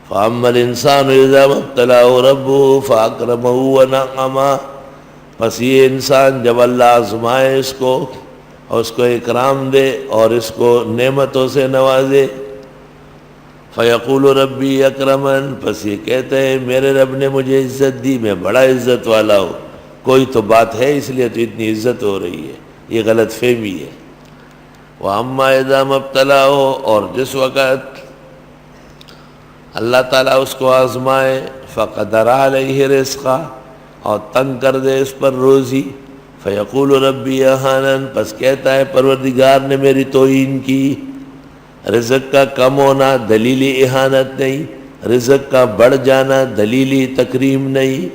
فَأَمَّا الْإِنسَانُ إِذَا مَا ابْتَلَاهُ رَبُّهُ فَأَكْرَمَهُ وَنَعَّمَهُ، پس یہ انسان جب اللہ آزمائے اس کو اور اس کو اکرام دے اور اس کو نعمتوں سے نوازے، فَيَقُولُ رَبِّي أَكْرَمَنِ، پس یہ کہتے ہیں میرے رب نے مجھے عزت دی، میں بڑا عزت والا ہوں، کوئی تو بات ہے اس لیے تو اتنی عزت ہو رہی ہے، یہ غلط فہمی ہے۔ وَأَمَّا إِذَا مَا ابْتَلَاهُ، اور جس وقت اللہ تعالیٰ اس کو آزمائے، فَقَدَرَ عَلَيْهِ رِزْقَهُ، اور تنگ کر دے اس پر روزی، فَيَقُولُ رَبِّي أَهَانَنِ، پس کہتا ہے پروردگار نے میری توہین کی۔ رزق کا کم ہونا دلیل اہانت نہیں، رزق کا بڑھ جانا دلیل تکریم نہیں۔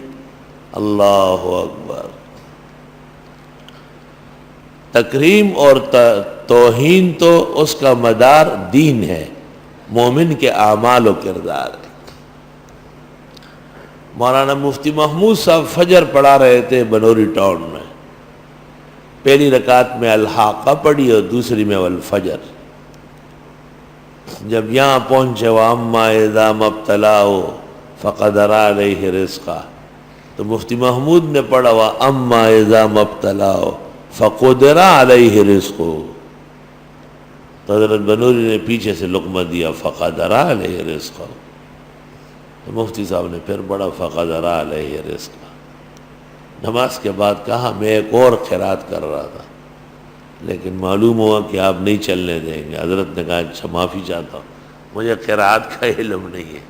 اللہ اکبر۔ تکریم اور توہین تو اس کا مدار دین ہے، مومن کے اعمال و کردار ہے۔ مولانا مفتی محمود صاحب فجر پڑھا رہے تھے بنوری ٹاؤن میں، پہلی رکعت میں الحاقہ پڑھی اور دوسری میں والفجر۔ جب یہاں پہنچے وَأَمَّا إِذَا مَا ابْتَلَاهُ فَقَدَرَ عَلَيْهِ رِزْقَهُ، تو مفتی محمود نے پڑھا وَأَمَّا إِذَا مَا ابْتَلَاهُ فَقُدِرَ عَلَيْهِ رِزْقُهُ، تو حضرت بنوری نے پیچھے سے لقمہ دیا فَقَدَرَ عَلَيْهِ رِزْقَهُ، تو مفتی صاحب نے پھر پڑھا فَقَدَرَ عَلَيْهِ رِزْقَهُ۔ نماز کے بعد کہا میں ایک اور قرات کر رہا تھا لیکن معلوم ہوا کہ آپ نہیں چلنے دیں گے۔ حضرت نے کہا اچھا معافی چاہتا ہوں، مجھے قرات کا علم نہیں ہے۔